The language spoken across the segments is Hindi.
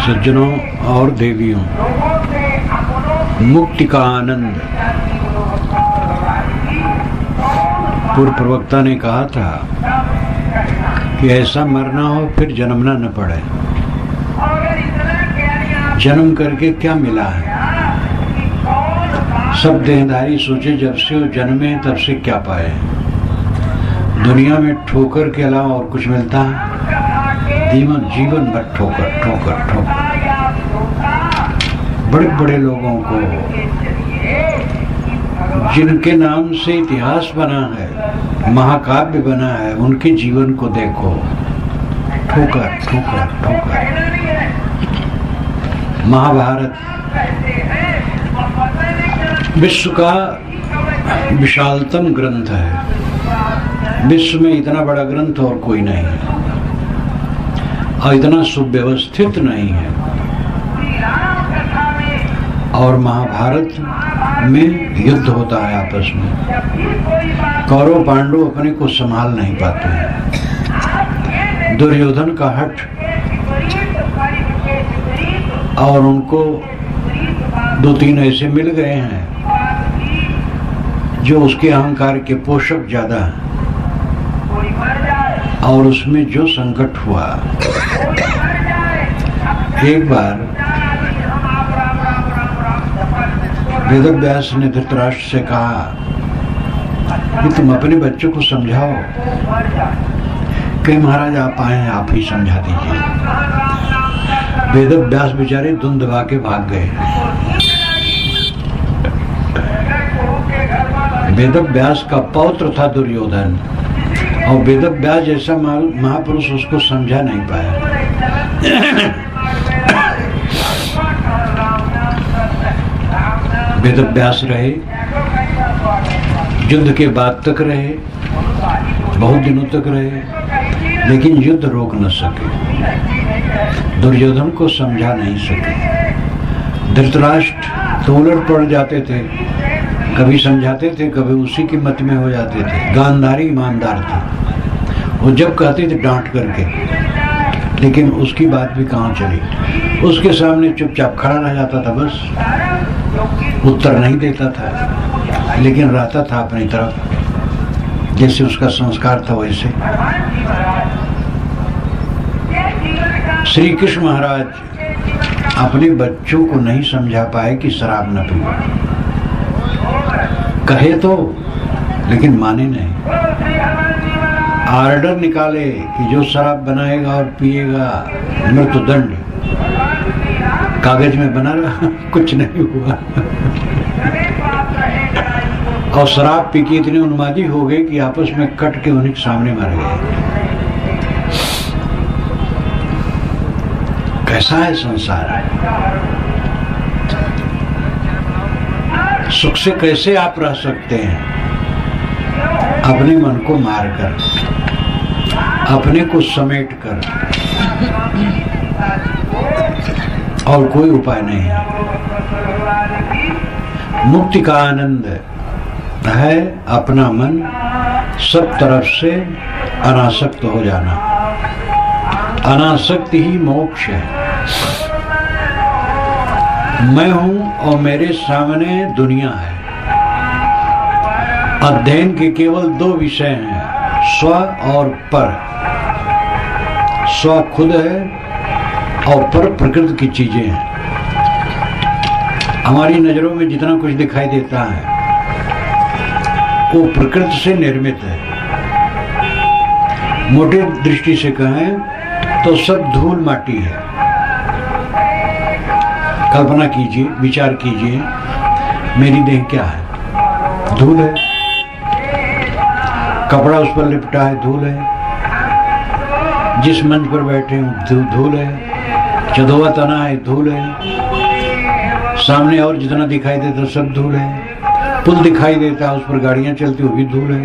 सज्जनों और देवियों, मुक्ति का आनंद। पूर्व प्रवक्ता ने कहा था कि ऐसा मरना हो फिर जन्मना न पड़े। जन्म करके क्या मिला है? सब देहधारी सोचे जब से वो जन्मे तब से क्या पाए। दुनिया में ठोकर के अलावा और कुछ मिलता है? जीवन भर ठोकर ठोकर ठोकर। बड़े बड़े लोगों को जिनके नाम से इतिहास बना है, महाकाव्य बना है, उनके जीवन को देखो, ठोकर ठोकर ठोकर। महाभारत विश्व का विशालतम ग्रंथ है। विश्व में इतना बड़ा ग्रंथ और कोई नहीं है और इतना सुव्यवस्थित नहीं है। और महाभारत में युद्ध होता है आपस में। कौरव पांडव अपने को संभाल नहीं पाते हैं। दुर्योधन का हठ और उनको 2-3 ऐसे मिल गए हैं जो उसके अहंकार के पोषक ज्यादा हैं। और उसमें जो संकट हुआ, एक बार वेदव्यास ने धृतराष्ट्र से कहा कि तुम अपने बच्चों को समझाओ। कहीं महाराज आप आए हैं, आप ही समझा दीजिए। वेदव्यास बेचारे धुन दबा के भाग गए। वेदव्यास का पौत्र था दुर्योधन और वेदव्यास जैसा महापुरुष उसको समझा नहीं पाया। वेदव्यास रहे, युद्ध के बाद तक रहे, बहुत दिनों तक रहे, लेकिन युद्ध रोक न सके, दुर्योधन को समझा नहीं सके। धृतराष्ट्र तो उलट पड़ जाते थे, कभी समझाते थे, कभी उसी की मत में हो जाते थे। गांधारी ईमानदार थे, वो जब कहते थे डांट करके, लेकिन उसकी बात भी कहाँ चली। उसके सामने चुपचाप खड़ा रह जाता था, बस उत्तर नहीं देता था, लेकिन रहता था अपनी तरफ, जैसे उसका संस्कार था वैसे। श्री कृष्ण महाराज अपने बच्चों को नहीं समझा पाए कि शराब न पियो। कहे तो, लेकिन माने नहीं। ऑर्डर निकाले कि जो शराब बनाएगा और पिएगा मृत्युदंड। कागज में बना रहा, कुछ नहीं हुआ। और शराब पी के इतने उन्मादी हो गए कि आपस में कट के उन्हीं के सामने मर गए। कैसा है संसार? सुख से कैसे आप रह सकते हैं? अपने मन को मारकर, अपने को समेट कर, और कोई उपाय नहीं है। मुक्ति का आनंद है अपना मन सब तरफ से अनासक्त हो जाना। अनासक्ति ही मोक्ष है। मैं हूं और मेरे सामने दुनिया है। अध्ययन के केवल 2 विषय हैं, स्व और पर। स्व खुद है और पर प्रकृति की चीजें हैं। हमारी नजरों में जितना कुछ दिखाई देता है वो प्रकृति से निर्मित है। मोटे दृष्टि से कहें तो सब धूल माटी है। कल्पना कीजिए, विचार कीजिए, मेरी देह क्या है? धूल है। कपड़ा उस पर लिपटा है, धूल है। जिस मंच पर बैठे हूँ धूल है। चदोवा तना है, धूल है। सामने और जितना दिखाई देता सब धूल है। पुल दिखाई देता है, उस पर गाड़ियां चलती, वो भी धूल है।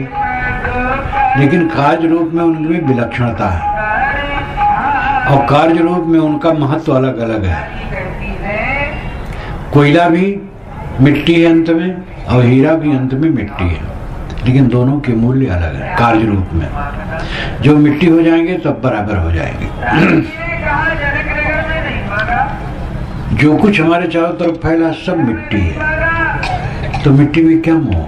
लेकिन कार्य रूप में उनमें विलक्षणता है और कार्य रूप में उनका महत्व अलग अलग है। कोयला भी मिट्टी है अंत में और हीरा भी अंत में मिट्टी है, लेकिन दोनों के मूल्य अलग है कार्य रूप में। जो मिट्टी हो जाएंगे तब बराबर हो जाएंगे। जो कुछ हमारे चारों तरफ फैला सब मिट्टी है, तो मिट्टी में क्या मोह?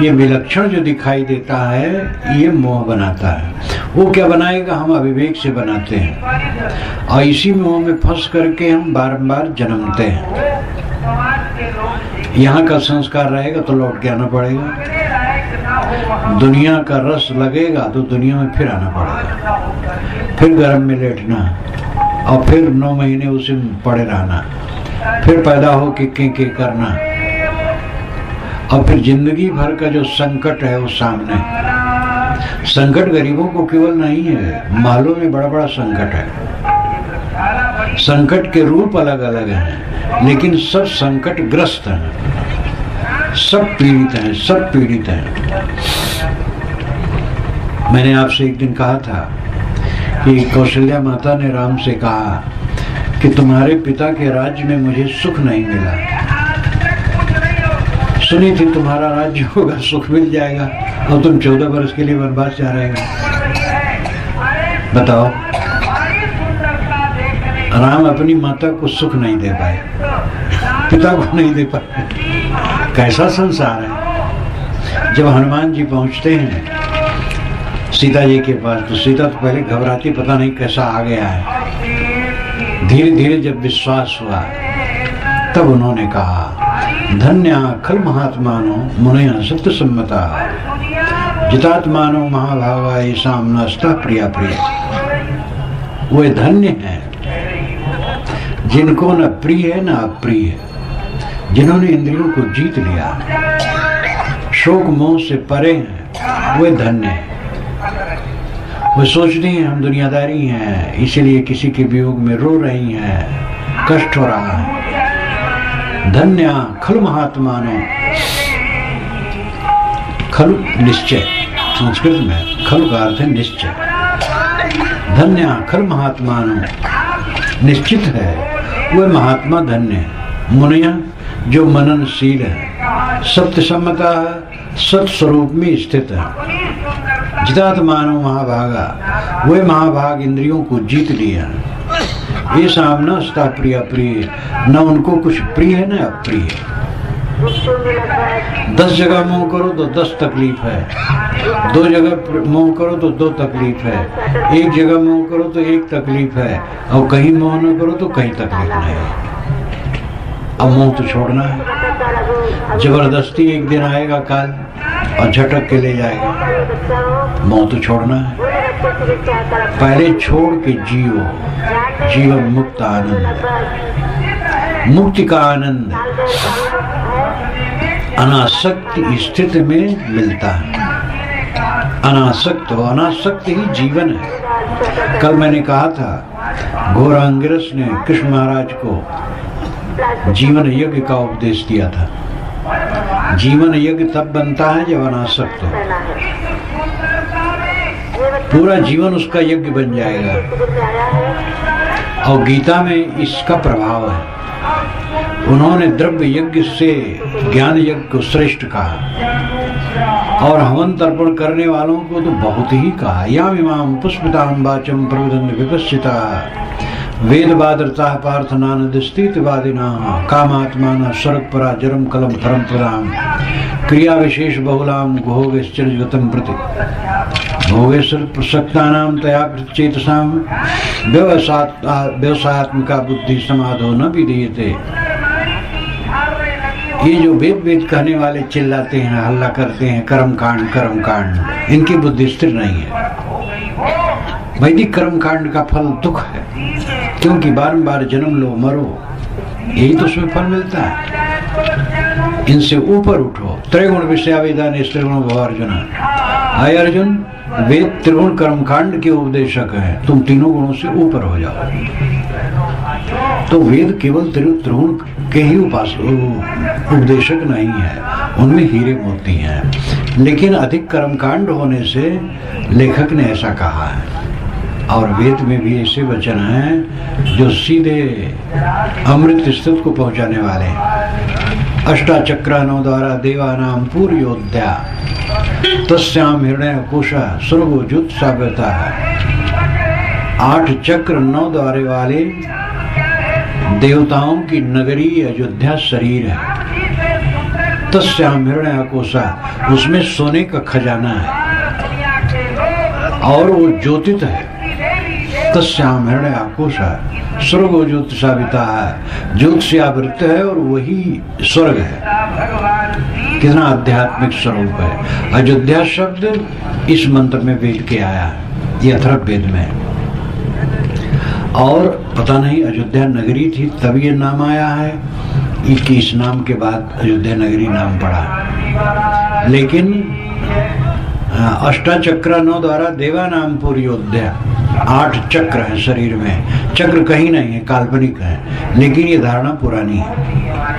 ये विलक्षण जो दिखाई देता है ये मोह बनाता है। वो क्या बनाएगा? हम अविवेक से बनाते हैं और इसी मोह में फंस करके हम बारंबार जन्मते हैं। यहाँ का संस्कार रहेगा तो लौट के आना पड़ेगा, दुनिया का रस लगेगा तो दुनिया में फिर आना पड़ेगा, फिर गर्म में लेटना और फिर 9 महीने उसी में पड़े रहना, फिर पैदा हो के करना और फिर जिंदगी भर का जो संकट है वो सामने। संकट गरीबों को केवल नहीं है, महलों में बड़ा बड़ा संकट है। संकट के रूप अलग अलग हैं, लेकिन सब संकट ग्रस्त हैं, सब पीड़ित हैं, सब पीड़ित हैं। मैंने आपसे एक दिन कहा था कि कौशल्या माता ने राम से कहा कि तुम्हारे पिता के राज्य में मुझे सुख नहीं मिला। सुनी थी तुम्हारा राज्य होगा, सुख मिल जाएगा और तुम 14 वर्ष के लिए वनवास जा रहे हो। बताओ, राम अपनी माता को सुख नहीं दे पाए, पिता को नहीं दे पाए। कैसा संसार है। जब हनुमान जी पहुंचते हैं सीता जी के पास तो सीता तो पहले घबराती, पता नहीं कैसा आ गया है। धीरे धीरे जब विश्वास हुआ तब उन्होंने कहा, धन्य खल महात्मानो मुनय सत्य सम्मता जितात्मानो महाभागा येषां नास्ता प्रिया प्रिय। वे धन्य हैं जिनको न प्रिय है न अप्रिय है, जिन्होंने इंद्रियों को जीत लिया, शोक मोह से परे हैं, वे धन्य हैं। वे सोचते हैं हम दुनियादारी हैं, इसीलिए किसी के वियोग में रो रही हैं, कष्ट हो रहा है। धन्य खलु महात्मानो, खलु निश्चय, संस्कृत में खलु का अर्थ है निश्चय। धन्य खलु महात्मानो, निश्चित है वह महात्मा धन्य। मुनिया जो मननशील है, सत्य सम्मता है, सत्स्वरूप में स्थित है। जितात्मानो महाभागा, वे महाभाग इंद्रियों को जीत लिया। ये सामना अस्ता प्रिय प्रिय, न उनको कुछ प्रिय है न अप्रिय। 10 जगह मोह करो तो 10 तकलीफ है, 2 जगह मोह करो तो 2 तकलीफ है, 1 जगह मोह करो तो 1 तकलीफ है, और कहीं मोह न करो तो कहीं तकलीफ नहीं है। अब मोह तो छोड़ना है, जबरदस्ती एक दिन आएगा काल और झटक के ले जाएगा। मोह तो छोड़ना है, पहले छोड़ के जियो, जीवन मुक्त आनंद, मुक्ति का आनंद अनासक्त स्थिति में मिलता है। अनासक्त हो, अनासक्त ही जीवन है। कल मैंने कहा था घोरांगिरस ने कृष्ण महाराज को जीवन यज्ञ का उपदेश दिया था। जीवन यज्ञ तब बनता है जब अनासक्त हो, पूरा जीवन उसका यज्ञ बन जाएगा। और गीता में इसका प्रभाव है। उन्होंने द्रव्य यज्ञ से ज्ञान यज्ञ को श्रेष्ठ कहा और हवन तर्पण करने वालों को तो बहुत ही कहा। याम इमाम पुष्पिताम वाचम प्रवदन विपश्चिता वेद बादरता पार्थ नानदस्तीत वादिना कामात्माना स्वर्गपरा जरम कलम परम्पराम क्रिया विशेष बहुलाम भोगेश्चर्यगतम प्रति भोगेश्वर प्रसक्तानाम तया चेतसाम व्यवसात्मका बुद्धि समाधो न विधीयते। ये जो वेद वेद कहने वाले चिल्लाते हैं, हल्ला करते हैं, कर्म कांड, इनकी बुद्धि स्थिर नहीं है। वैदिक कर्म कांड का फल दुख है, क्योंकि बारंबार जन्म लो मरो, यही तो उसमें फल मिलता है। इनसे ऊपर उठो। त्रैगुण विषयावेदान स्त्रिगुण भव अर्जुन। आय अर्जुन, वेद त्रिगुण कर्म कांड के उपदेशक है, तुम तीनों गुणों से ऊपर हो जाओ। तो वेद केवल त्रिगुण के ही उपदेशक नहीं है, उनमें हीरे मोती हैं। लेकिन अधिक कर्मकांड होने से लेखक ने ऐसा कहा है। और वेद में भी ऐसे वचन हैं जो सीधे अमृत स्थित को पहुंचाने वाले हैं। अष्टाचक्रानों द्वारा देवानाम पूर्योद्या तस्याम हृदय कोशा स्वर्गोजुत साबता है। 8 चक्र 9 द्वारे वाले देवताओं की नगरी अयोध्या शरीर है। तस्याम हिरण्याकोशा, उसमें सोने का खजाना है और वो ज्योतित है। तस्याम हिरण्याकोशा स्वर्गो ज्योतिषाविता है, ज्योत से आवृत है और वही स्वर्ग है। कितना आध्यात्मिक स्वरूप है। अयोध्या शब्द इस मंत्र में वेद के आया है, ये अथर्ववेद में। और पता नहीं अयोध्या नगरी थी तब ये नाम आया है, इस नाम के बाद अयोध्या नगरी नाम पड़ा। लेकिन अष्टाचक्रानों द्वारा देवानामपुर अयोध्या, 8 चक्र है शरीर में। चक्र कहीं नहीं है, काल्पनिक है, लेकिन ये धारणा पुरानी है,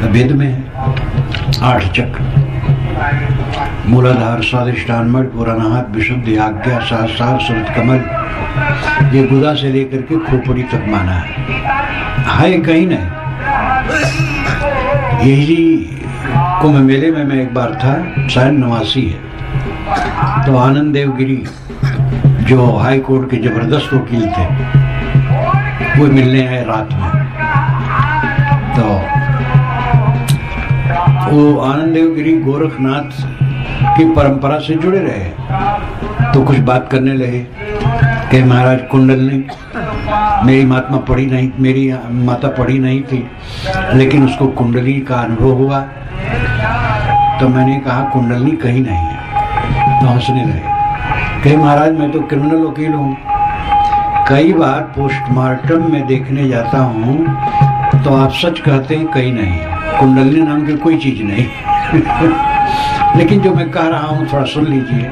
वेद में है 8 चक्र। मूलाधार, स्वादिष्ठान, मणि, पुराणाहार, विशुद्धि, आज्ञा, सहस्रार, सुरत कमल, ये गुदा से लेकर के खोपड़ी तक माना है कहीं नहीं। यही कुंभ मेले में मैं एक बार था, शायद 89 है, तो आनंद देव गिरी जो हाई कोर्ट के जबरदस्त वकील थे वो मिलने आए रात में। तो वो आनंद देव गिरी गोरखनाथ की परंपरा से जुड़े रहे, तो कुछ बात करने लगे कि महाराज कुंडलनी, मेरी माता पढ़ी नहीं थी, लेकिन उसको कुंडली का अनुभव हुआ। तो मैंने कहा कुंडलनी कहीं नहीं है, तो हंसने लगे। कहे महाराज मैं तो क्रिमिनल वकील हूँ, कई बार पोस्टमार्टम में देखने जाता हूँ तो आप सच कहते हैं कहीं नहीं, कुंडलनी नाम की कोई चीज नहीं। लेकिन जो मैं कह रहा हूँ थोड़ा सुन लीजिए,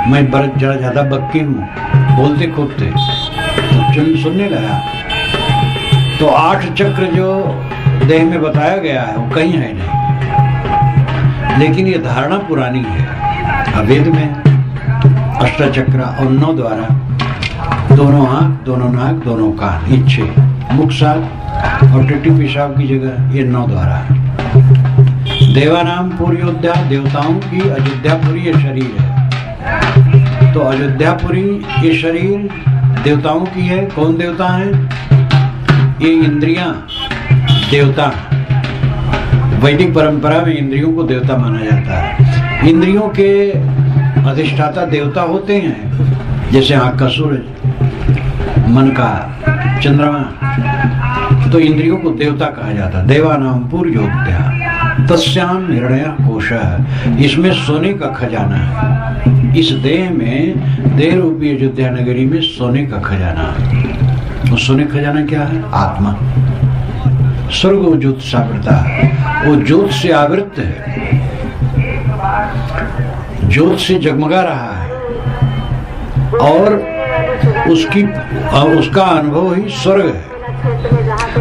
मैं जरा ज्यादा बक्की हूँ, बोलते खूबते, तो सुनने लगा। तो 8 चक्र जो देह में बताया गया है वो कहीं है नहीं, लेकिन ये धारणा पुरानी है। वेद में अष्टचक्र और 9 द्वारा, दोनों आंख, दोनों नाक, दोनों कान, इच्छे, मुख साथ और टट्टी पेशाब की जगह, ये 9 द्वारा। देवानामपुर अयोध्या, देवताओं की अयोध्यापुरी ये शरीर है। तो अयोध्यापुरी ये शरीर देवताओं की है। कौन देवता है? ये इंद्रियां देवता। वैदिक परंपरा में इंद्रियों को देवता माना जाता है। इंद्रियों के अधिष्ठाता देवता होते हैं, जैसे आँख का सूरज, मन का चंद्रमा, तो इंद्रियों को देवता कहा जाता है। देवानामपुर अयोध्या, तस्याम हिरण्याकोशः, इसमें सोने का खजाना है। इस देह में, देह रूपी अयोध्या नगरी में सोने का खजाना है। वो सोने का खजाना क्या है? आत्मा। स्वर्ग ज्योत सावृता, वो ज्योत से आवृत है, ज्योत से जगमगा रहा है, और उसका अनुभव ही स्वर्ग है।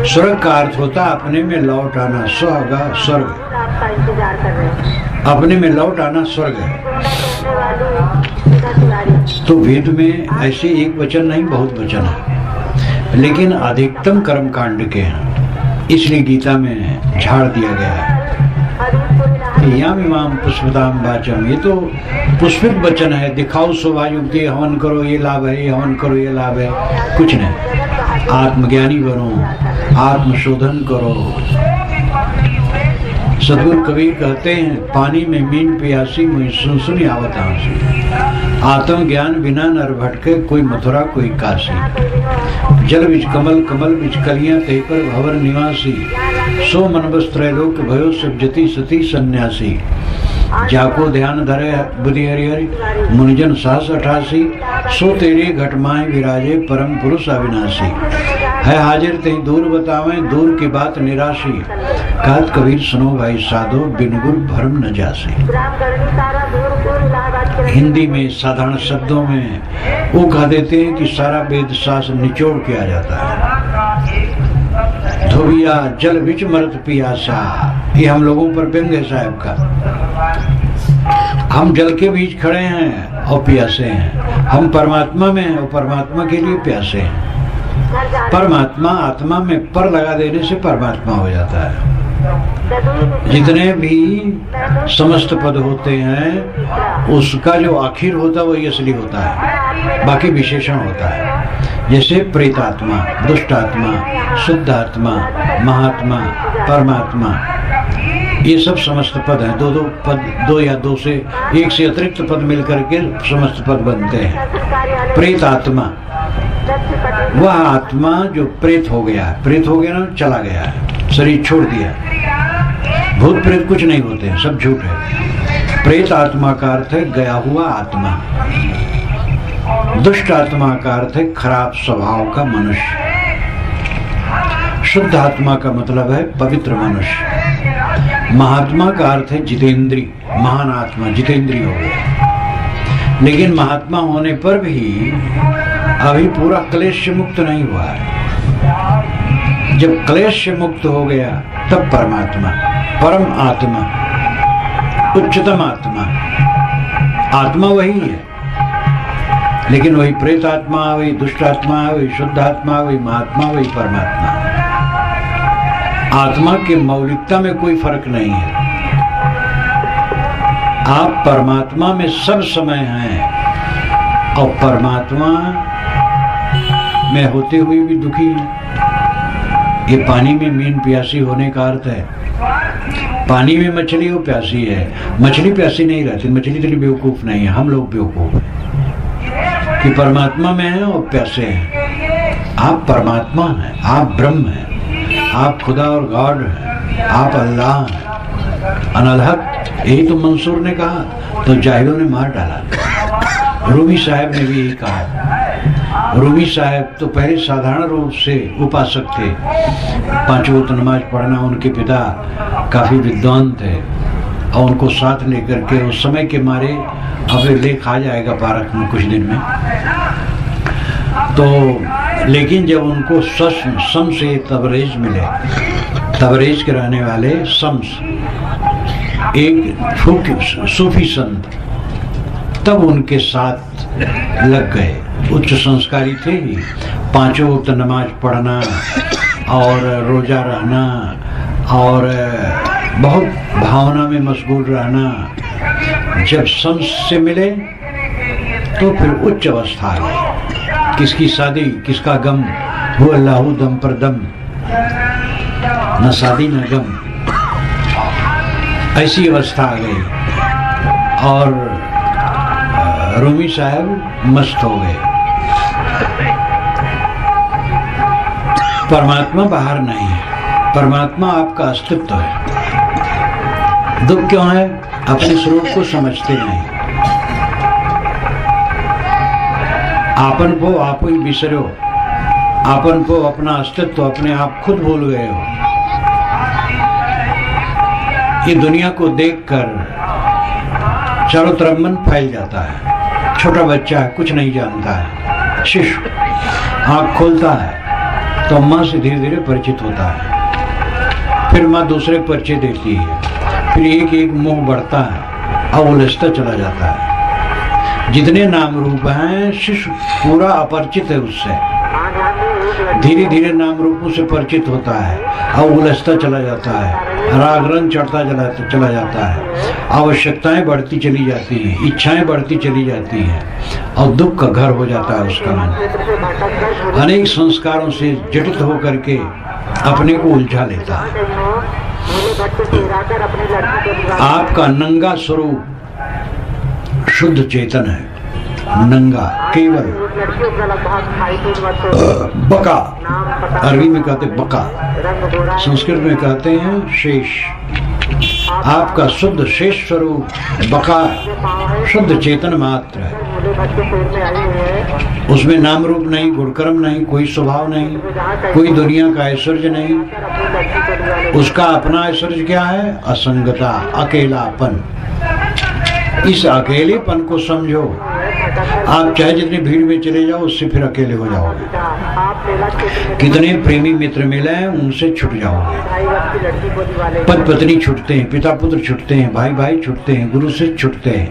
स्वर्ग का अर्थ होता है अपने में लौट आना, स्वर्ग, अपने में लौट आना स्वर्ग है। तो वेद में ऐसे एक वचन नहीं, बहुत वचन है, लेकिन अधिकतम कर्म कांड के हैं, इसलिए गीता में झाड़ दिया गया है। यामिमाम पुष्पताम वाचम, ये तो पुष्पित वचन है। दिखाओ शोभायुक्त, ये हवन करो ये लाभ है, ये हवन करो ये लाभ है, कुछ नहीं। आत्मज्ञानी बनो, आत्मशोधन करो। सदगुरु कबीर कहते हैं, पानी में मीन पियासी मुझे सुन आवत आंसू। आत्मज्ञान बिना नर भटके, कोई मथुरा कोई काशी। जल बिच कमल, कमल बिच कलियां, ते पर भवर निवासी। सो मन बस त्रैलोक भयो, सब जति सती सन्यासी। जाको ध्यान धरे बुद्धि हरि हरि, मुनिजन 788। सो तेरे घटमाए विराजे, परम पुरुष अविनाशी। है हाजिर ते दूर बतावें, दूर की बात निराशी। कहत कबीर सुनो भाई साधो, बिन गुर भरम न जासे। हिंदी में साधारण शब्दों में वो कह देते हैं कि सारा वेद शास्त्र निचोड़ के आ जाता है। धोबिया जल बिच मरत पियासा, ये हम लोगों पर व्यंग है साहब का। हम जल के बीच खड़े हैं और प्यासे हैं। हम परमात्मा में हैं और परमात्मा के लिए प्यासे हैं। परमात्मा आत्मा में पर लगा देने से परमात्मा हो जाता है। जितने भी समस्त पद होते हैं उसका जो आखिर होता है वही असली होता है, बाकी विशेषण होता है। जैसे प्रेतात्मा, दुष्टात्मा, शुद्धात्मा, महात्मा, परमात्मा, ये सब समस्त पद हैं। दो पद, दो या दो से एक से अतिरिक्त पद मिलकर के समस्त पद बनते हैं। प्रेतात्मा वह आत्मा जो प्रेत हो गया है, प्रेत हो गया ना, चला गया है, शरीर छोड़ दिया। भूत प्रेत कुछ नहीं होते हैं, सब झूठ है। प्रेत आत्मा का अर्थ है गया हुआ आत्मा। दुष्ट आत्मा का अर्थ है खराब स्वभाव का मनुष्य। शुद्ध आत्मा का मतलब है पवित्र मनुष्य। महात्मा का अर्थ है जितेंद्री, महान आत्मा, जितेंद्री हो गया। लेकिन महात्मा होने पर भी अभी पूरा क्लेश से मुक्त नहीं हुआ है। जब क्लेश से मुक्त हो गया तब परमात्मा, परम आत्मा, उच्चतम आत्मा, आत्मा वही है, लेकिन वही प्रेत आत्मा, वही दुष्ट आत्मा, वही शुद्ध आत्मा, वही महात्मा, वही परमात्मा। आत्मा की मौलिकता में कोई फर्क नहीं है। आप परमात्मा में सब समय हैं और परमात्मा में होते हुए भी दुखी हैं। ये पानी में मीन प्यासी होने का अर्थ है। पानी में मछली वो प्यासी है, मछली प्यासी नहीं रहती। मछली इतनी बेवकूफ नहीं है, हम लोग बेवकूफ हैं कि परमात्मा में है और प्यासे हैं। आप परमात्मा हैं, आप ब्रह्म हैं, आप खुदा और गॉड हैं, आप अल्लाह हैं, अनलहक। यही तो मंसूर ने कहा, तो जाहिलों ने मार डाला। रूमी साहब ने भी यही कहा। रूमी साहब तो पहले साधारण रूप से उपासक थे, 5 वक्त नमाज पढ़ना, उनके पिता काफी विद्वान थे और उनको साथ लेकर के उस समय के मारे, अब लेख आ जाएगा पारक में कुछ दिन में, तो लेकिन जब उनको सम से तबरेज मिले, तबरेज के रहने वाले शम्स, एक सूफी संत, तब उनके साथ लग गए। उच्च संस्कारी थे ही, 5 वक्त नमाज पढ़ना और रोजा रहना और बहुत भावना में मशगूल रहना। जब शम्स से मिले तो फिर उच्च अवस्था आ गई। किसकी शादी, किसका गम, वो अल्लाह दम पर दम, न शादी न गम, ऐसी अवस्था आ गई और रूमी साहब मस्त हो गए। परमात्मा बाहर नहीं है, परमात्मा आपका अस्तित्व है। दुख क्यों है? अपने स्वरूप को समझते नहीं। आपन को आप ही बिसरो, आपन को, अपना अस्तित्व, अपने आप खुद भूल गए हो। ये दुनिया को देखकर चारों तरफ मन फैल जाता है। छोटा बच्चा है, कुछ नहीं जानता है, शिशु आँख खोलता है तो माँ से धीरे धीरे परिचित होता है, फिर माँ दूसरे परिचय देती है, फिर एक एक मुंह बढ़ता है और उलझता चला जाता है। जितने नाम रूप हैं, शिशु पूरा अपरिचित है उससे, धीरे धीरे नाम रूपों से परिचित होता है और उलझता चला जाता है, राग रंग चढ़ता चला जाता है, आवश्यकताएं बढ़ती चली जाती हैं, इच्छाएं बढ़ती चली जाती हैं और दुख का घर हो जाता है उसका मन। अनेक संस्कारों से जटित होकर के अपने को उलझा लेता है। आपका नंगा स्वरूप शुद्ध चेतन है, नंगा, केवल बका, अरबी में कहते बका, संस्कृत में कहते हैं शेष। आपका शुद्ध शेष स्वरूप बका, शुद्ध चेतन मात्र है। उसमें नाम रूप नहीं, गुणकर्म नहीं, कोई स्वभाव नहीं, कोई दुनिया का ऐश्वर्य नहीं। उसका अपना ऐश्वर्य क्या है? असंगता, अकेलापन। इस अकेलेपन को समझो। आप चाहे जितनी भीड़ में चले जाओ, उससे फिर अकेले हो जाओगे। कितने प्रेमी मित्र मिले हैं, उनसे छूट जाओगे। पति पत्नी छूटते हैं, पिता पुत्र छूटते हैं, भाई भाई छूटते हैं, गुरु से छूटते हैं।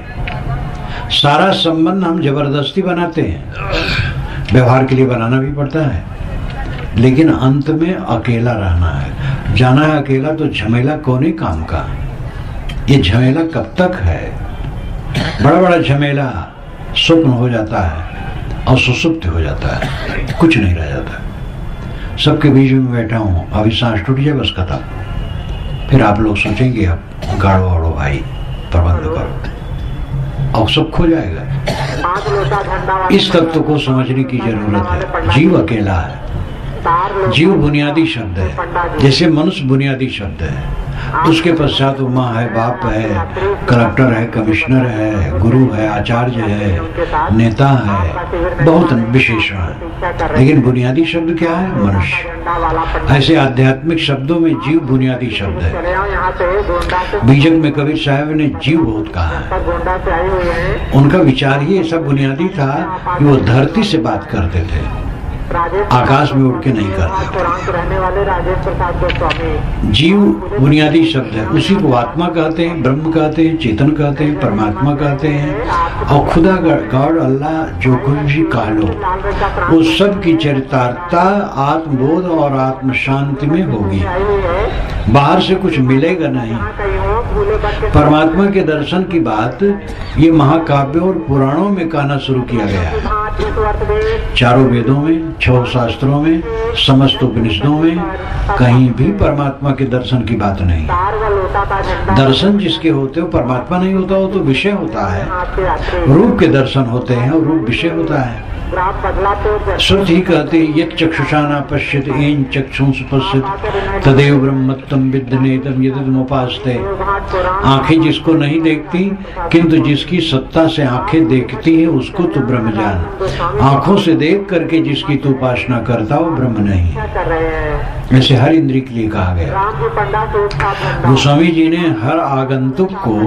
सारा संबंध हम जबरदस्ती बनाते हैं, व्यवहार के लिए बनाना भी पड़ता है, लेकिन अंत में अकेला रहना है। जाना है अकेला तो झमेला कोने काम का। ये झमेला कब तक है? बड़ा बड़ा झमेला स्वप्न हो जाता है और सुसुप्त हो जाता है, कुछ नहीं रह जाता। सबके बीच में बैठा हूँ, अभी सांस टूट जाए बस खत्म। फिर आप लोग सोचेंगे अब गाड़ो वाड़ो भाई प्रबंध करो और सब खो जाएगा। इस तत्व को समझने की जरूरत है। जीव अकेला है, जीव बुनियादी शब्द है, जैसे मनुष्य बुनियादी शब्द है। उसके पश्चात माँ है, बाप है, कलेक्टर है, कमिश्नर है, गुरु है, आचार्य है, नेता है, बहुत विशेषण है। लेकिन बुनियादी शब्द क्या है? मनुष्य। ऐसे आध्यात्मिक शब्दों में जीव बुनियादी शब्द है। बीजक में कबीर साहब ने जीव बहुत कहा है। उनका विचार ही ऐसा बुनियादी था कि वो धरती से बात करते थे, आकाश में उड़ के नहीं करते। जीव बुनियादी शब्द है, उसी को आत्मा कहते हैं, ब्रह्म कहते हैं, चेतन कहते हैं, परमात्मा कहते हैं। और खुदा गॉड अल्लाह जो कुछ भी कह लो, वो सब की चरितार्थता आत्मबोध और आत्म शांति में होगी। बाहर से कुछ मिलेगा नहीं। परमात्मा के दर्शन की बात ये महाकाव्यों और पुराणों में कहना शुरू किया गया है। चारों वेदों में, 6 शास्त्रों में, समस्त उपनिषदों में कहीं भी परमात्मा के दर्शन की बात नहीं। दर्शन जिसके होते हो परमात्मा नहीं होता, हो तो विषय होता है। रूप के दर्शन होते हैं और रूप विषय होता है। श्रुति ही कहते यत् चक्षुषा न पश्यत येन चक्षुंस पश्यत तदेव ब्रह्मत्वं विद्येतम यदमुपास्ते। आंखें जिसको नहीं देखती किंतु जिसकी सत्ता से आंखें देखती है उसको तो ब्रह्म जान। आंखों से देख करके जिसकी तू उपासना करता वो ब्रह्म नहीं। ऐसे हर इंद्रिय के लिए कहा गया। गोस्वामी जी ने हर आगंतुक को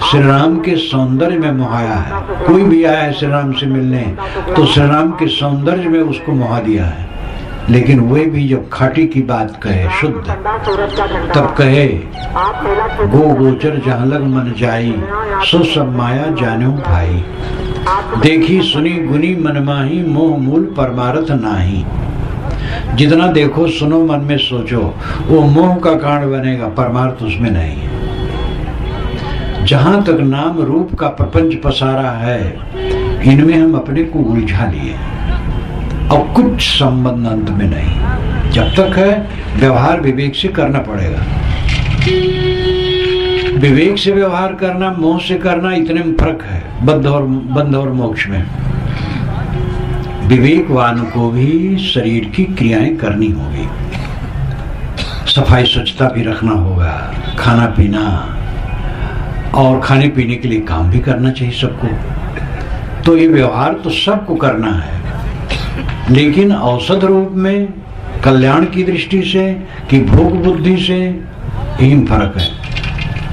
श्री राम के सौंदर्य में मोहाया है। कोई भी आया है श्री राम से मिलने तो श्री राम के सौंदर्य में उसको मोहा दिया है। लेकिन वे भी जब खाटी की बात कहे शुद्ध, तब कहे गो गोचर जहाँ लग मन जाई सो सब माया जानो भाई। देखी सुनी गुनी मन माही मोह मूल परमार्थ नाही। जितना देखो सुनो मन में सोचो वो मोह का कारण बनेगा, परमार्थ उसमें नहीं है। जहां तक नाम रूप का प्रपंच पसारा है इनमें हम अपने को उलझा लिए और कुछ संबंध अंत में नहीं। जब तक है व्यवहार विवेक से करना पड़ेगा। विवेक से व्यवहार करना, मोह से करना, इतने में फर्क है बंध और मोक्ष में। विवेकवान को भी शरीर की क्रियाएं करनी होगी, सफाई स्वच्छता भी रखना होगा, खाना पीना और खाने पीने के लिए काम भी करना चाहिए सबको। तो ये व्यवहार तो सबको करना है, लेकिन औसत रूप में कल्याण की दृष्टि से कि भोग बुद्धि से, यही फर्क है।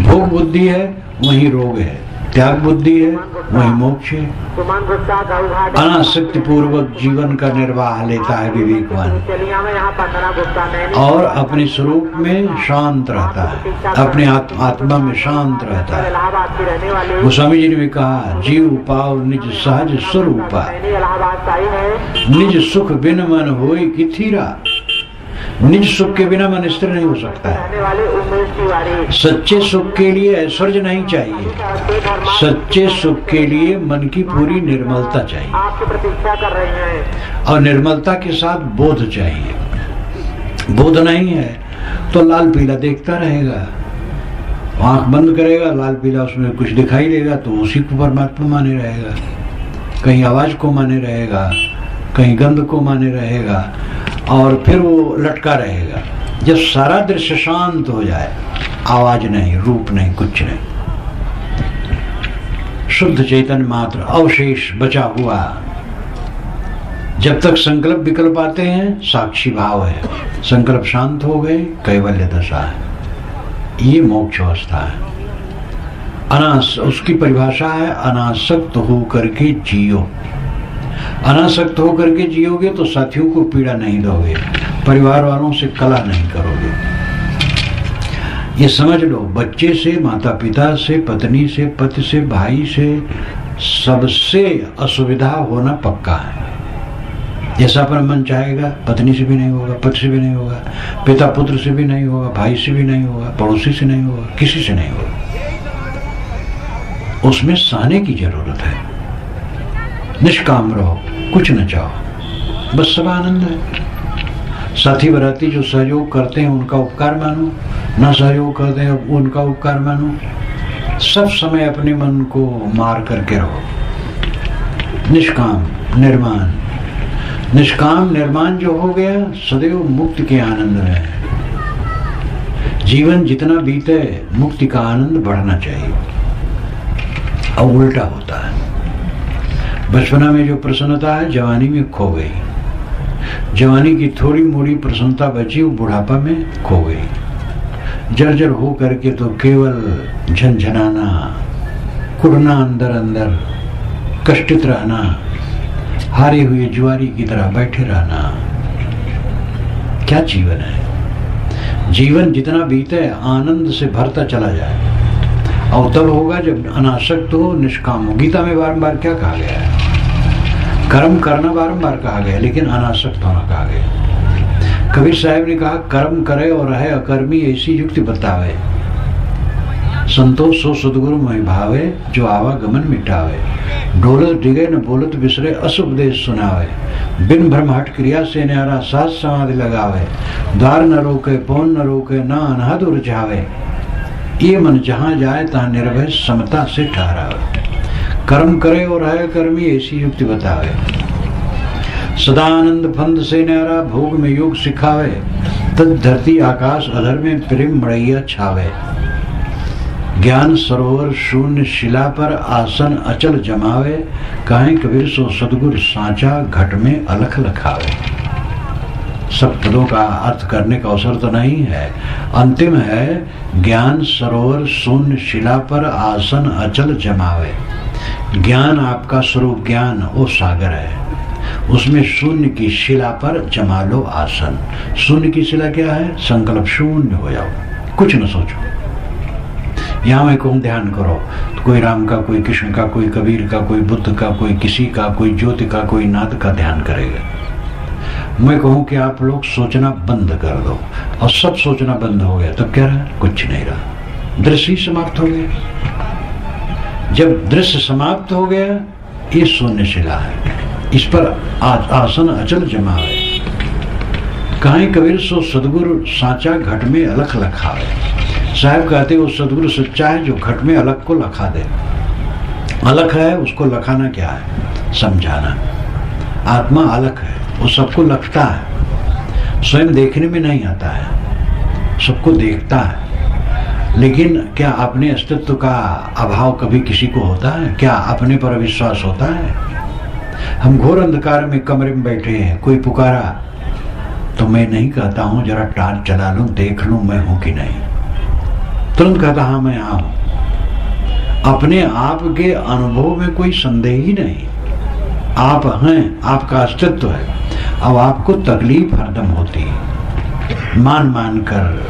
भोग बुद्धि है वही रोग है, त्याग बुद्धि है वही मोक्ष है। अनासक्ति पूर्वक जीवन का निर्वाह लेता है विवेकवान और अपने स्वरूप में शांत रहता है, अपने आत्मा में शांत रहता है। गोस्वामी जी ने भी कहा जीव पाव निज सहज स्वरूपा, निज सुख बिन मन होई किथीरा। निज सुख के बिना मन स्थिर नहीं हो सकता है। सच्चे सुख के लिए ऐश्वर्य नहीं चाहिए, सच्चे सुख के लिए मन की पूरी निर्मलता चाहिए और निर्मलता के साथ बोध चाहिए। बोध नहीं है तो लाल पीला देखता रहेगा, आंख बंद करेगा लाल पीला उसमें कुछ दिखाई देगा तो उसी को परमात्मा माने रहेगा। कहीं आवाज को माने रहेगा, कहीं गंध को माने रहेगा और फिर वो लटका रहेगा। जब सारा दृश्य शांत हो जाए, आवाज नहीं, रूप नहीं, कुछ नहीं, शुद्ध चैतन्य मात्र अवशेष बचा हुआ। जब तक संकल्प विकल्प आते हैं साक्षी भाव है, संकल्प शांत हो गए कैवल्य दशा है। ये मोक्ष अवस्था है। उसकी परिभाषा है अनासक्त हो करके जियो। अनासक्त होकर के जियोगे तो साथियों को पीड़ा नहीं दोगे, परिवार वालों से कलह नहीं करोगे। ये समझ लो, बच्चे से, माता पिता से, पत्नी से, पति से, भाई से, सबसे असुविधा होना पक्का है। जैसा अपना मन चाहेगा पत्नी से भी नहीं होगा, पति से भी नहीं होगा, पिता पुत्र से भी नहीं होगा, भाई से भी नहीं होगा, पड़ोसी से नहीं होगा, किसी से नहीं होगा। उसमें सहने की जरूरत है। निष्काम रहो, कुछ न चाहो, बस सब आनंद है। साथी बराती जो सहयोग करते हैं उनका उपकार मानो, ना सहयोग करते हैं उनका उपकार मानो। सब समय अपने मन को मार करके रहो। निष्काम निर्माण, निष्काम निर्माण जो हो गया सदैव मुक्ति के आनंद में है। जीवन जितना बीते मुक्ति का आनंद बढ़ना चाहिए, और उल्टा होता है। बचपना में जो प्रसन्नता है जवानी में खो गई, जवानी की थोड़ी मोड़ी प्रसन्नता बची वो बुढ़ापा में खो गई। जर्जर हो करके तो केवल झनझनाना, कुड़ना अंदर अंदर, कष्टित रहना, हारे हुए जुआरी की तरह बैठे रहना, क्या जीवन है। जीवन जितना बीते आनंद से भरता चला जाए, और तब होगा जब अनासक्त हो, निष्काम हो। गीता में बारंबार क्या कहा गया है? कर्म करना बारंबार कहा गया, लेकिन अनासक्त होना कहा गया। कबीर साहब ने कहा कर्म करे और रहे अकर्मी ऐसी युक्ति बतावे, संतोष सो सदगुरु महि भावे, जो आवागमन मिटावे। डोलत डिगे न बोलत बिसरे, असुपदेश सुनावे। बिन भ्रम हट क्रिया से न्यारा, साथ समाधि लगावे। द्वार न रोके पौन न रोके, ना अनहद उलझावे। ये मन जहाँ जाए तहाँ निर्भय समता से ठहरावे। कर्म करे और है कर्मी ऐसी युक्ति बतावे। सदा आनंद फंद से न्यारा, भोग में योग सिखावे। तद धरती आकाश अधर में प्रेम मड़ैया छावे। ज्ञान सरोवर शून्य शिला पर, आसन अचल जमावे। कहें कबीर सो सदगुरु सांचा, घट में अलख लखावे। सब पदों का अर्थ करने का अवसर तो नहीं है। अंतिम है ज्ञान सरोवर शून्य शिला पर, आसन अचल जमावे। ज्ञान आपका स्वरूप ज्ञान वो सागर है, उसमें शून्य की शिला पर जमा लो आसन। शून्य की शिला क्या है? संकल्प शून्य हो जाओ, कुछ न सोचो। यहाँ मैं कहूँ ध्यान करो तो कोई राम का, कोई कृष्ण का, कोई कबीर का, कोई बुद्ध का, कोई किसी का, कोई ज्योति का, कोई नाद का ध्यान करेगा। मैं कहूँ कि आप लोग सोचना बंद कर दो, और सब सोचना बंद हो गया, तब क्या रहा? कुछ नहीं रहा, दृश्य ही समाप्त हो गया। जब दृश्य समाप्त हो गया, ये शून्य शिला है, इस पर आसन अचल जमा है। कहें कबीर सो सदगुरु सांचा, घट में अलख लखावे। साहब कहते वो सदगुरु सच्चा है जो घट में अलख को लखा दे। अलख है, उसको लखाना क्या है? समझाना। आत्मा अलख है, वो सबको लखता है, स्वयं देखने में नहीं आता है, सबको देखता है। लेकिन क्या अपने अस्तित्व का अभाव कभी किसी को होता है? क्या अपने पर विश्वास होता है? हम घोर अंधकार में कमरे में बैठे हैं, कोई पुकारा तो मैं नहीं कहता हूं जरा टार्च चला लूं, देख लूं मैं हूं कि नहीं। तुरंत कहता हाँ मैं आऊं। अपने आप के अनुभव में कोई संदेह ही नहीं, आप हैं, आपका अस्तित्व है। अब आपको तकलीफ हरदम होती है, मान मान कर,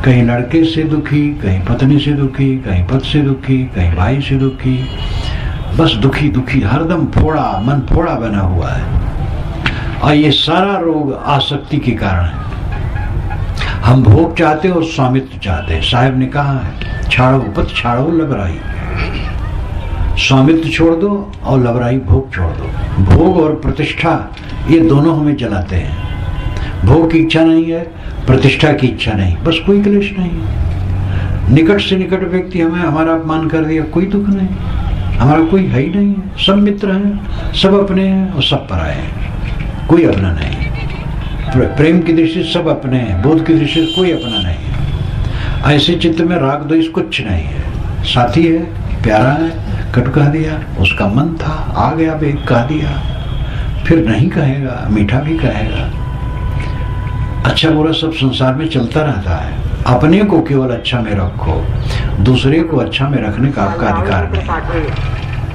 कहीं लड़के से दुखी, कहीं पत्नी से दुखी, कहीं पति से दुखी, कहीं भाई से दुखी, बस दुखी दुखी, हरदम फोड़ा, मन फोड़ा बना हुआ है। और ये सारा रोग आसक्ति के कारण है। हम भोग चाहते और स्वामित्व चाहते। साहब ने कहा है छाड़ो पत छाड़ो लबराई, स्वामित्व छोड़ दो और लबराई भोग छोड़ दो। भोग और प्रतिष्ठा ये दोनों हमें जलाते हैं। भोग की इच्छा नहीं है, प्रतिष्ठा की इच्छा नहीं, बस कोई क्लेश नहीं। निकट से निकट व्यक्ति हमें हमारा अपमान कर दिया, कोई दुख नहीं, हमारा कोई है ही नहीं है। सब मित्र हैं, सब अपने हैं और सब पराए हैं, कोई अपना नहीं। प्रेम की दृष्टि से सब अपने हैं, बोध की दृष्टि से कोई अपना नहीं है। ऐसे चित्त में राग द्वेष कुछ नहीं है। साथी है, प्यारा है, कटु कह दिया, उसका मन था, आ गया बेग कह दिया, फिर नहीं कहेगा, मीठा भी कहेगा। अच्छा बुरा सब संसार में चलता रहता है। अपने को केवल अच्छा में रखो, दूसरे को अच्छा में रखने का आपका अधिकार नहीं।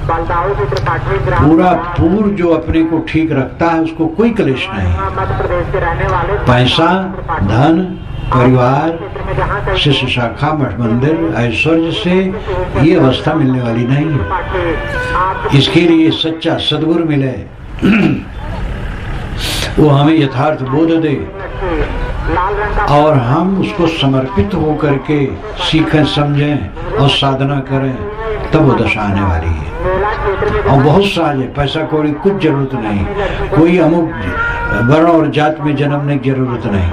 पूरा पूर्व जो अपने को ठीक रखता है उसको कोई क्लेश नहीं। पैसा, धन, परिवार, शिष्य शाखा, मठ मंदिर, ऐश्वर्य से ये अवस्था मिलने वाली नहीं है। इसके लिए सच्चा सद्गुरु मिले वो हमें यथार्थ बोध दे और हम उसको समर्पित होकर के सीखें, समझें और साधना करें, तब वो दशा आने वाली है। और बहुत सहज है, पैसा कौड़ी कुछ जरूरत नहीं, कोई अमुक वर्ण और जात में जन्मने की जरूरत नहीं,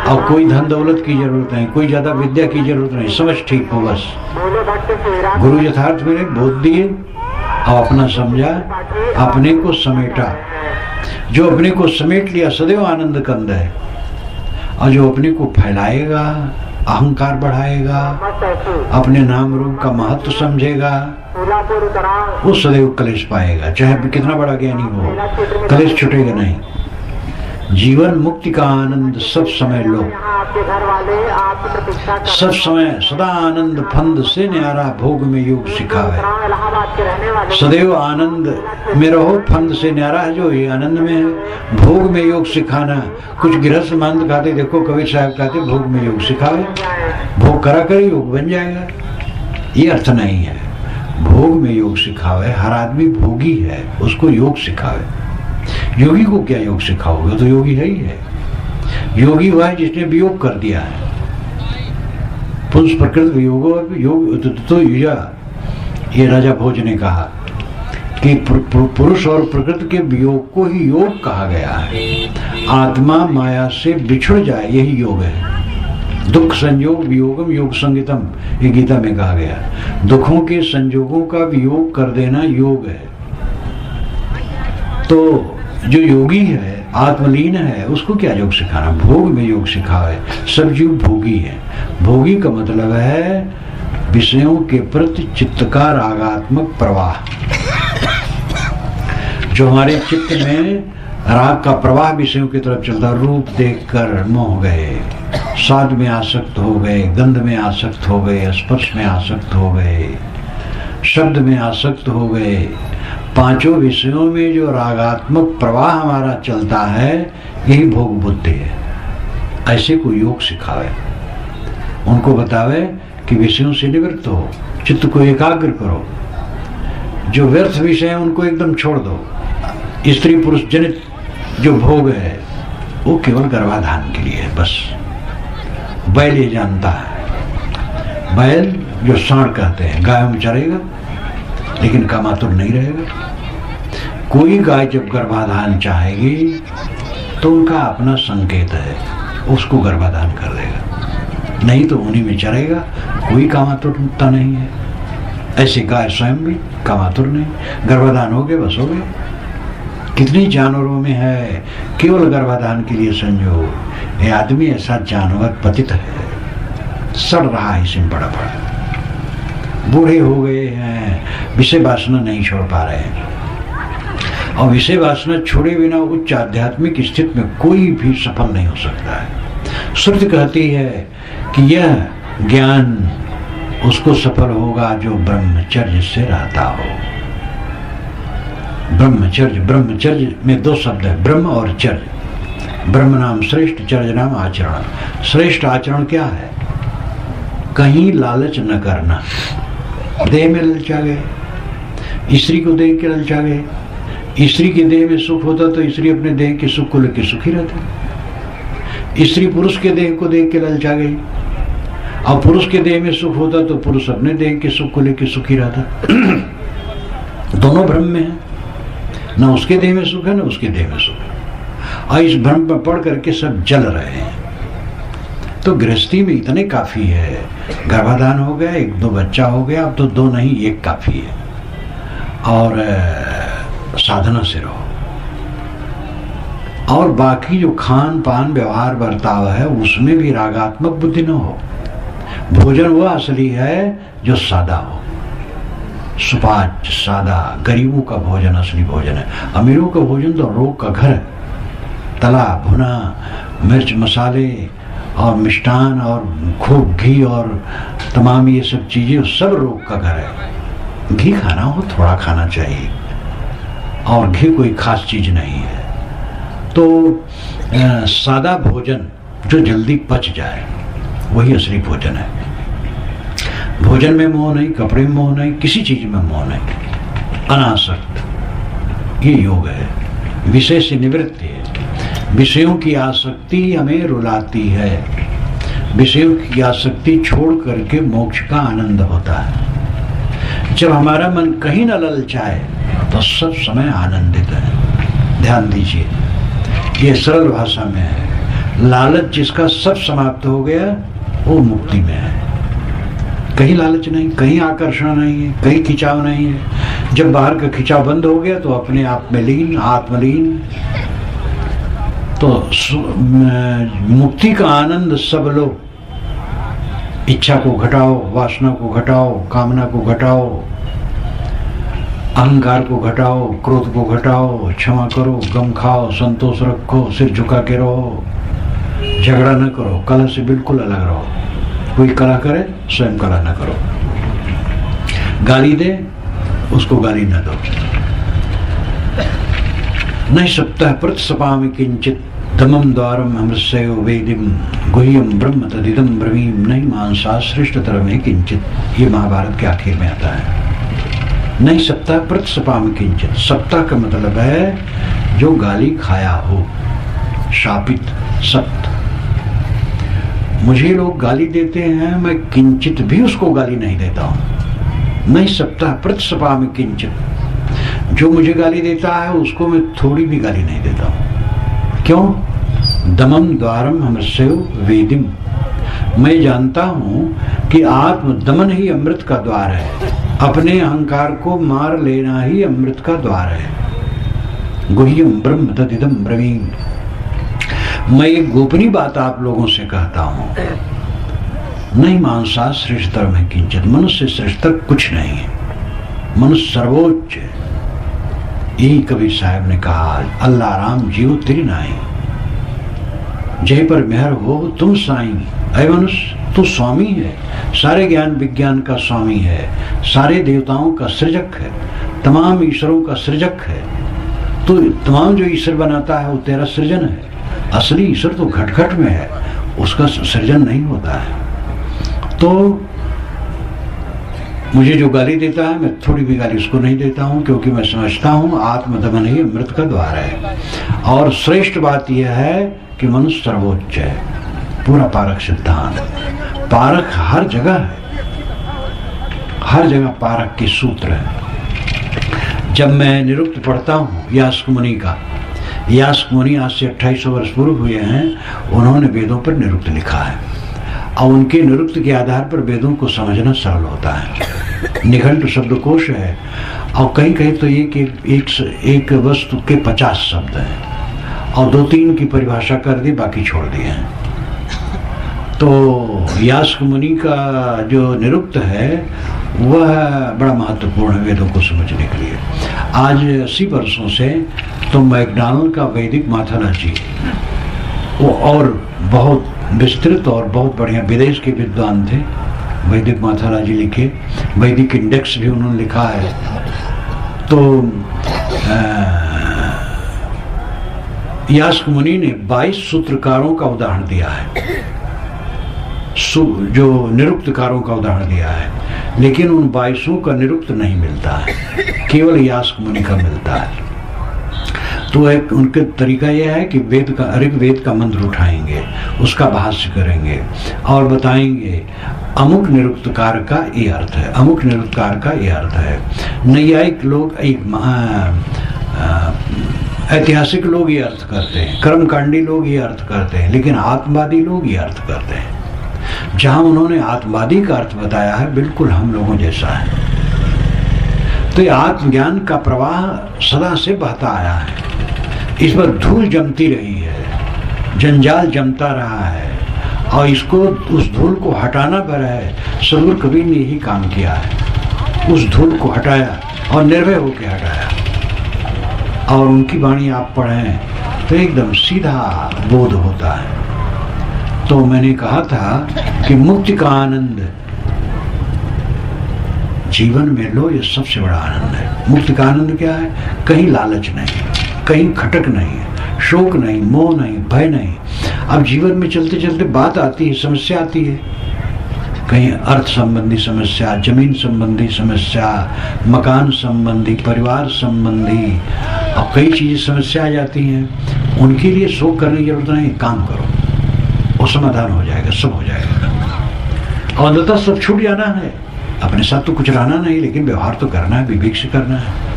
और कोई धन दौलत की जरूरत नहीं, कोई ज्यादा विद्या की जरूरत नहीं, समझ ठीक हो बस। गुरु यथार्थ में बोध दिए और अपना समझा, अपने को समेटा। जो अपने को समेट लिया सदैव आनंद कंद है, और जो अपने को फैलाएगा, अहंकार बढ़ाएगा, अपने नाम रूप का महत्व समझेगा, वो सदैव क्लेश पाएगा। चाहे कितना बड़ा ज्ञानी हो, क्लेश छूटेगा नहीं। जीवन मुक्ति का आनंद सब समय लो, सब समय सदा आनंद फंद से न्यारा, भोग में योग सिखावे। सदैव आनंद में रहो, फंद से न्यारा है जो ये आनंद में है, भोग में योग सिखाना। कुछ गृहस्थ मंद खाते, देखो कबीर साहब कहते भोग में योग सिखावे, भोग करा कर योग बन जाएगा, ये अर्थ नहीं है। भोग में योग सिखावे, हर आदमी भोगी है, उसको योग सिखावे। योगी को क्या योग सिखाओगे, तो योगी है ही है। योगी वह है जिसने वियोग कर दिया है। पुरुष प्रकृति वियोग योग तो ये राजा भोज ने कहा कि पुरुष और प्रकृति के वियोग को ही योग कहा गया है। आत्मा माया से बिछुड़ जाए, यही योग है। दुख संयोग वियोगम योग संगीतम, ये गीता में कहा गया। दुखों के संयोगों का वियोग कर देना योग है। तो जो योगी है, आत्मलीन है, उसको क्या योग सिखाना, भोग में योग सिखावे। सब जीव भोगी है। भोगी का मतलब है विषयों के प्रति चित्त का रागात्मक प्रवाह। जो हमारे चित्त में राग का प्रवाह विषयों की तरफ चलता, रूप देखकर मोह गए, स्वाद में आसक्त हो गए, गंध में आसक्त हो गए, स्पर्श में आसक्त हो गए, शब्द में आसक्त हो गए। पांचों विषयों में जो रागात्मक प्रवाह हमारा चलता है, यही भोग बुद्धि है। ऐसे को योग सिखावे, उनको बतावे कि विषयों से निवृत्त हो, चित्त को एकाग्र करो। जो व्यर्थ विषय है उनको एकदम छोड़ दो। स्त्री पुरुष जनित जो भोग है वो केवल गर्भाधान के लिए है, बस। बैल ये जानता है, बैल जो सांड कहते हैं, गायों में चरेगा लेकिन कामातुर नहीं रहेगा। कोई गाय जब गर्भाधान चाहेगी तो उनका अपना संकेत है, उसको गर्भाधान कर देगा, नहीं तो उन्हीं में चरेगा, कोई कामातुरता नहीं है। ऐसे गाय स्वयं भी कामातुर नहीं, गर्भाधान हो गए बस हो गए। कितनी जानवरों में है केवल गर्भाधान के लिए संयोग। ये आदमी ऐसा जानवर पतित है, सड़ रहा है इसमें बड़ा बड़ा, बूढ़े हो गए हैं, विषय वासना नहीं छोड़ पा रहे हैं। और विषय वासना छोड़े बिना उच्च आध्यात्मिक स्थिति में कोई भी सफल नहीं हो सकता है। श्रुति कहती है कि यह ज्ञान उसको सफल होगा जो ब्रह्मचर्य से रहता हो। ब्रह्मचर्य, ब्रह्मचर्य में दो शब्द है, ब्रह्म और चर्य। ब्रह्म नाम श्रेष्ठ, चर्य नाम आचरण। श्रेष्ठ आचरण क्या है? कहीं लालच न करना। देह में ललचा गए, स्त्री को देख के ललचा गए, स्त्री के देह में सुख होता तो स्त्री अपने देह के सुख को लेकर सुखी रहती। स्त्री पुरुष के देह को देख के ललचा गई, और पुरुष के देह में सुख होता तो पुरुष अपने देह के सुख को लेकर सुखी रहता। दोनों भ्रम में है, न उसके देह में सुख है न उसके देह में सुख है, और इस भ्रम में पढ़ करके सब जल रहे हैं। तो गृहस्थी में इतने काफी है, गर्भाधान हो गया, एक दो बच्चा हो गया, अब तो दो नहीं एक काफी है। और साधना से रहो, और बाकी जो खान पान व्यवहार बर्ताव है उसमें भी रागात्मक बुद्धि न हो। भोजन वो असली है जो सादा हो, सुपाच्य सादा। गरीबों का भोजन असली भोजन है। अमीरों का भोजन तो रोग का घर है। तला भुना, मिर्च मसाले और मिष्टान और खूब घी और तमाम ये सब चीजें, सब रोग का घर है। घी खाना हो थोड़ा खाना चाहिए, और घी कोई खास चीज नहीं है। तो सादा भोजन जो जल्दी पच जाए वही असली भोजन है। भोजन में मोह नहीं, कपड़े में मोह नहीं, किसी चीज में मोह नहीं, अनासक्त, ये योग है। विषय से निवृत्ति है। विषयों की आसक्ति हमें रुलाती है। विषयों की आसक्ति छोड़ करके मोक्ष का आनंद होता है। जब हमारा मन कहीं न ललचाए तो सब समय आनंदित है। ध्यान दीजिए, ये सरल भाषा में है। लालच जिसका सब समाप्त हो गया वो मुक्ति में है। कहीं लालच नहीं, कहीं आकर्षण नहीं है, कहीं खिंचाव नहीं है। जब बाहर का खिंचाव बंद हो गया तो अपने आप में लीन, आत्मलीन। तो मुक्ति का आनंद सब लो। इच्छा को घटाओ, वासना को घटाओ, कामना को घटाओ, अहंकार को घटाओ, क्रोध को घटाओ, क्षमा करो, गम खाओ, संतोष रखो, सिर झुका के रहो, झगड़ा न करो, कलह से बिल्कुल अलग रहो। कोई कलह करे स्वयं कलह न करो। गाली दे उसको गाली न दो। नहीं सप्ताह प्रत्सपामि किंचित दमम द्वारम अमृतस्य वेदिम गुह्यम ब्रह्म तदिदम ब्रवीम नहीं मांसा श्रेष्ठतर में किंचित। ये महाभारत के आखिर में आता है। नहीं सप्ताह प्रत्सपामि किंचित। सप्ताह का मतलब है जो गाली खाया हो, शापित, सप्त। मुझे लोग गाली देते हैं, मैं किंचित भी उसको गाली नहीं देता हूं। नहीं सप्ताह प्रत्सपामि किंचित। जो मुझे गाली देता है उसको मैं थोड़ी भी गाली नहीं देता हूं। क्यों? दमम द्वारम अमृतस्य वेदिम। मैं जानता हूं कि आत्म दमन ही अमृत का द्वार है। अपने अहंकार को मार लेना ही अमृत का द्वार है। गुह्यम ब्रह्म तदिदम ब्रवीम। मैं एक गोपनीय बात आप लोगों से कहता हूं। नहीं मांसा श्रेष्ठतर में किंचित। मनुष्य श्रेष्ठतर कुछ नहीं है। मनुष्य सर्वोच्च है। यही कबीर साहब ने कहा, अल्लाह राम जीव तेरी नाई, जय पर मेहर हो तुम साईं। ऐ मनुष्य तू स्वामी है, सारे ज्ञान विज्ञान का स्वामी है, सारे देवताओं का सृजक है, तमाम ईश्वरों का सृजक है। तो तमाम जो ईश्वर बनाता है वो तेरा सृजन है। असली ईश्वर तो घट घट में है, उसका सृजन नहीं होता है। तो मुझे जो गाली देता है मैं थोड़ी भी गाली उसको नहीं देता हूं, क्योंकि मैं समझता हूं आत्मदमन ही अमृत का द्वार है। और श्रेष्ठ बात यह है कि मनुष्य सर्वोच्च है। पूरा पारक सिद्धांत, पारक हर जगह है, हर जगह पारक के सूत्र है। जब मैं निरुक्त पढ़ता हूँ यास्क मुनि का, यास्क मुनि आज से 2800 वर्ष पूर्व हुए हैं, उन्होंने वेदों पर निरुक्त लिखा है और उनके निरुक्त के आधार पर वेदों को समझना सरल होता है। निघंटु शब्दकोश है और कहीं कहीं तो एक वस्तु के 50 शब्द हैं और 2-3 की परिभाषा कर दी, बाकी छोड़ दिए हैं। तो यास्क मुनि का जो निरुक्त है वह बड़ा महत्वपूर्ण है वेदों को समझने के लिए। आज 80 वर्षों से तो मैकडॉनल्ड का वैदिक मैथोलॉजी वो और बहुत विस्तृत और बहुत बढ़िया, विदेश के विद्वान थे, वैदिक मैथोलॉजी लिखे, वैदिक इंडेक्स भी उन्होंने लिखा है। तो यास्क मुनि ने 22 सूत्रकारों का उदाहरण दिया है, जो निरुक्तकारों का उदाहरण दिया है, लेकिन उन 22 का निरुक्त नहीं मिलता है, केवल यास्क मुनि का मिलता है। तो एक उनका तरीका यह है कि ऋग्वेद का मंत्र उठाएंगे, उसका भाष्य करेंगे और बताएंगे अमुक निरुक्तकार का ये अर्थ है, अमुक निरुक्तकार का ये अर्थ है। नैयायिक लोग, ऐतिहासिक लोग ये अर्थ करते हैं, कर्मकांडी लोग ये अर्थ करते हैं, लेकिन आत्मवादी लोग ये अर्थ करते हैं। जहां उन्होंने आत्मवादी का अर्थ बताया है बिल्कुल हम लोगों जैसा है। तो ये आत्मज्ञान का प्रवाह सदा से बहता आया है, इस पर धूल जमती रही है, जंजाल जमता रहा है और इसको, उस धूल को हटाना पर है। सदगुरु कबीर ने यही काम किया है, उस धूल को हटाया और निर्भय होकर हटाया। और उनकी वाणी आप पढ़ें तो एकदम सीधा बोध होता है। तो मैंने कहा था कि मुक्ति का आनंद जीवन में लो, ये सबसे बड़ा आनंद है। मुक्ति का आनंद क्या है? कहीं लालच नहीं, कहीं खटक नहीं, शोक नहीं, मोह नहीं, भय नहीं। अब जीवन में चलते चलते बात आती है, समस्या आती है, कहीं अर्थ संबंधी समस्या, जमीन संबंधी समस्या, मकान संबंधी, परिवार संबंधी और कई चीजें समस्या आ जाती हैं, उनके लिए शोक करने की जरूरत नहीं, काम करो, वो समाधान हो जाएगा, सब हो जाएगा। और अंततः सब छूट जाना है, अपने साथ तो कुछ रहना नहीं, लेकिन व्यवहार तो करना है, विवेक से करना है।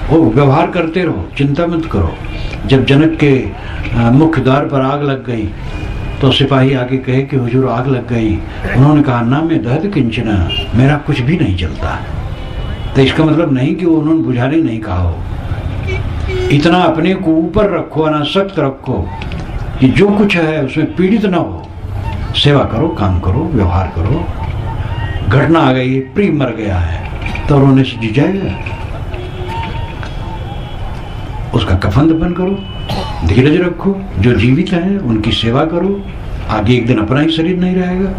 वो व्यवहार करते रहो, चिंता मत करो। जब जनक के मुख्य द्वार पर आग लग गई तो सिपाही आके कहे कि हुजूर आग लग गई। उन्होंने कहा ना मैं दहत किंचना, मेरा कुछ भी नहीं जलता। तो इसका मतलब नहीं कि उन्होंने बुझाने नहीं कहा हो, इतना अपने को ऊपर रखो, अनासक्त रखो कि जो कुछ है उसमें पीड़ित ना हो। सेवा करो, काम करो, व्यवहार करो। घटना आ गई, प्रिय मर गया है तो रोने से जी जाएगा, उसका कफन दफन करो, धीरज रखो। जो जीवित है उनकी सेवा करो, आगे एक दिन अपना ही शरीर नहीं रहेगा।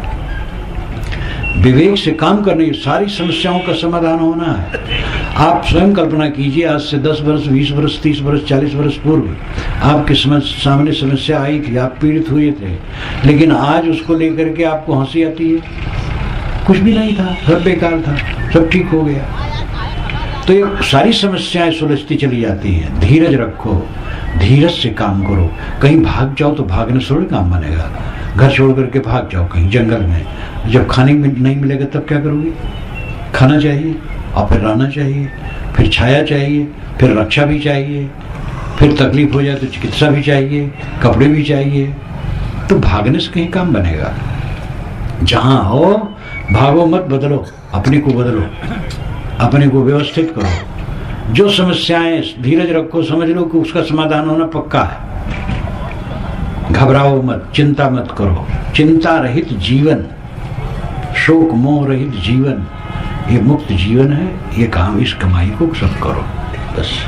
विवेक से काम करने, सारी समस्याओं का समाधान होना है। आप स्वयं कल्पना कीजिए, आज से 10 वर्ष, 20 वर्ष, 30 वर्ष, 40 वर्ष पूर्व आपके सामने समस्या आई थी, आप पीड़ित हुए थे, लेकिन आज उसको लेकर के आपको हंसी आती है। कुछ भी नहीं था, सब बेकार था, सब ठीक हो गया। तो ये सारी समस्याएं सुलझती चली जाती हैं। धीरज रखो, धीरज से काम करो। कहीं भाग जाओ तो भागने से थोड़ी काम बनेगा। घर छोड़ करके भाग जाओ कहीं जंगल में, जब खाने नहीं मिलेगा तब क्या करोगे? खाना चाहिए और फिर रहना चाहिए, फिर छाया चाहिए, फिर रक्षा भी चाहिए, फिर तकलीफ हो जाए तो चिकित्सा भी चाहिए, कपड़े भी चाहिए। तो भागने से कहीं काम बनेगा? जहां हो भागो मत, बदलो, अपने को बदलो, अपने को व्यवस्थित करो। जो समस्याएं, धीरज रखो, समझ लो कि उसका समाधान होना पक्का है। घबराओ मत, चिंता मत करो। चिंता रहित जीवन, शोक मोह रहित जीवन, ये मुक्त जीवन है। ये काम, इस कमाई को सब करो बस।